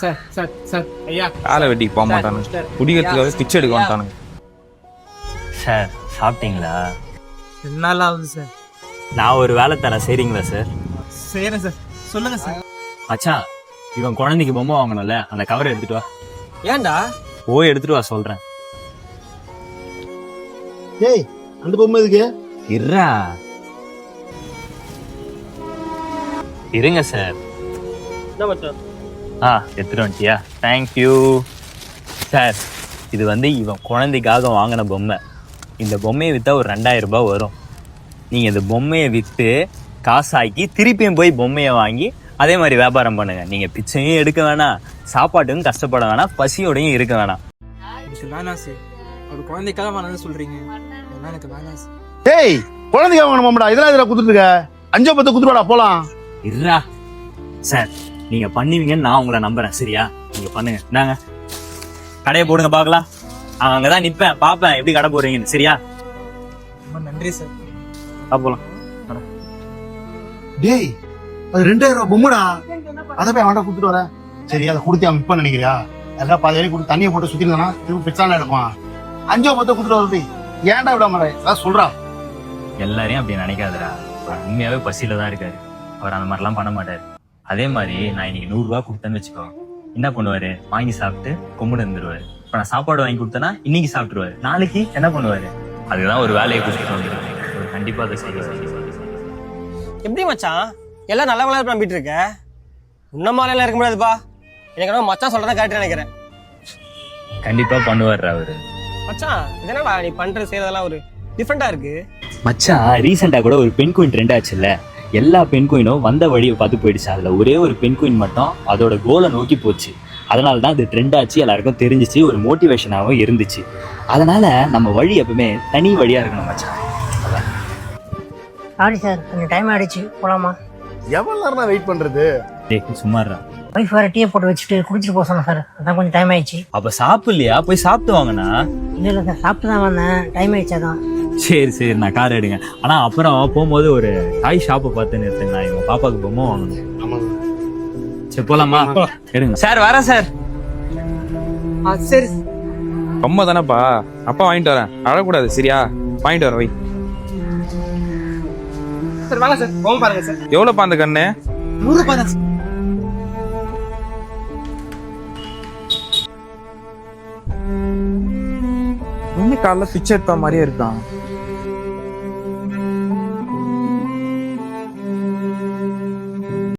Sir sir sir ஐயா காலை வெட்டிக்கு போக மாட்டானுங்க, குடிக்கிறதுக்காக பிச்சை எடுக்க மாட்டானுங்க. சார் சாப்பிட்டீங்களா? 2 நாள் ஆகுது சார். நான் ஒரு வேலை தரேன், சரிங்களா சார்? செய்யறேன் சார், சொல்லுங்க சார். மச்சான், இவன் குழந்தைக்கு பொம்மை வாங்கணும்ல, அந்த கவரை எடுத்துட்டு வா. ஏன்டா? போய் எடுத்துட்டு வா சொல்றேன். ஏய், அந்த பொம்மை எதுக்கு? இருடா, இருங்க சார். என்ன மச்சான்? எடுத்துட்டு வந்துட்டியா? Thank you sir. இது இவன் குழந்தைக்காக வாங்கின பொம்மை. இந்த பொம்மையை விற்றா ஒரு 2000 ரூபாய் வரும். நீங்கள் இந்த பொம்மையை விற்று காசாக்கி திருப்பியும் போய் பொம்மையை வாங்கி அதே மாதிரி வியாபாரம் பண்ணுங்க. நீங்கள் பிச்சையும் எடுக்க வேணாம், சாப்பாட்டுக்கும் கஷ்டப்பட வேணாம், பசியோடையும் இருக்க வேணாம். எனக்கு வேணாம் சார். ஒரு குழந்தைக்காக வேணாம்னு சொல்றீங்க, எனக்கு வேணாம் சார். ஏய், குழந்தைக்காக வாங்கணும் மாமடா, இதெல்லாம் இதில் குடுத்துட்டு இருக்க. 5 10 குடுத்துருவாடா, போலாம். இருடா சார், நீங்க பண்ணுவீங்கன்னு நான் உங்களை நம்புறேன், சரியா? நீங்க பண்ணுங்க. நாங்க கடையை போடுங்க பார்க்கலாம். அங்கதான் நிப்பேன், பாப்பேன் எப்படி கடை போடுறீங்கன்னு, சரியா? ரொம்ப நன்றி சார். போலாம். டேய், அது 2000 ரூபாய் பொம்மைடா, அதை போய் அவன்கிட்ட கொடுத்துட்டு வரேன். சரி, அதை கொடுத்து அவன் இப்ப நினைக்கிறியா? எல்லாம் பாதி வரைக்கும் கொடுத்து தண்ணியை போட்டு சுத்திருந்தானா திரும்ப பிச்சான எடுப்பான். 5 10 கொடுத்துட்டு வரது ஏன்டா விட மாட்டேன்? அதான் சொல்றா. எல்லாரையும் அப்படி நினைக்காதடா. அவர் உண்மையாவே பசியில தான் இருக்காரு. அவர் அந்த மாதிரிலாம் பண்ண மாட்டாரு. அதே மாதிரி நான் இன்னைக்கு 100 ரூபாய் கொடுத்தேன்னு வச்சுக்கோ, என்ன பண்ணுவாரு? வாங்கி சாப்பிட்டு கொம்புன்னு இருந்துருவாரு. இப்ப நான் சாப்பாடு வாங்கி கொடுத்தேன்னா இன்னைக்கு சாப்பிட்டுருவாரு, நாளைக்கு என்ன பண்ணுவாரு? அதுதான் ஒரு வேலையை கொடுத்துட்டு வந்துருக்கேன். கண்டிப்பா அதை செய்ய. எப்படி மச்சான் எல்லாம் நல்ல வேலை நம்பிட்டு இருக்க? உன்னமாலாம் இருக்க முடியாதுப்பா. எனக்கு மச்சான் சொல்றதா கரெக்ட் நினைக்கிறேன். கண்டிப்பா பண்ணுவாரு அவரு. மச்சான், இதனால நீ பண்ற செய்யறதெல்லாம் ஒரு டிஃப்ரெண்டா இருக்கு. மச்சான், ரீசெண்டா கூட ஒரு பெண் குயின் ட்ரெண்ட் ஆச்சுல்ல. எல்லா பெண் குயினும் வந்த வழியை பார்த்து போயிடுச்சு. அதுல ஒரே ஒரு பெண் குயின் மட்டும் அதோட கோலை நோக்கி போச்சு. அதனால தான் அது ட்ரெண்ட் ஆச்சு, எல்லாருக்கும் தெரிஞ்சிச்சு, ஒரு மோட்டிவேஷனாகவும் இருந்துச்சு. அதனால நம்ம வழி எப்பவுமே தனி வழியா இருக்கணும் மச்சான். சாரி சார், கொஞ்சம் டைம் ஆயிடுச்சு, போலாமா? எவ்வளவு நேரம் தான் வெயிட் பண்றது? சும்மாறா. ஒய்ஃப் வேற டீயை போட்டு வச்சுட்டு குடிச்சிட்டு போக சொன்னேன் சார், அதான் கொஞ்சம் டைம் ஆயிடுச்சு. அப்ப சாப்பிடலையா? போய் சாப்பிட்டு வாங்கண்ணா. இல்லை சார், சாப்பிட்டு தான் வந்தேன், டைம் ஆயிடுச்சு அதான். சரி, நான் கார் எடுங்க. ஆனா அப்புறம் போகும்போது ஒரு டாய் ஷாப்பை பார்த்து நிறுத்துங்க, இவங்க பாப்பாவுக்கு பொம்மை வாங்கணும். சரி, போலாமா? எடுங்க சார். வரேன் சார். சரி. பொம்மை தானேப்பா, அப்பா வாங்கிட்டு வரேன், அழக்கூடாது, சரியா? வாங்கிட்டு வரேன், வை. சார் வாங்க சார், போக பாருங்க சார். எவ்வளோப்பா அந்த கண்ணு? 100 ரூபாய் தான் சார். காலைல பிச்சை எடுத்த மாதிரியே இருக்கான்.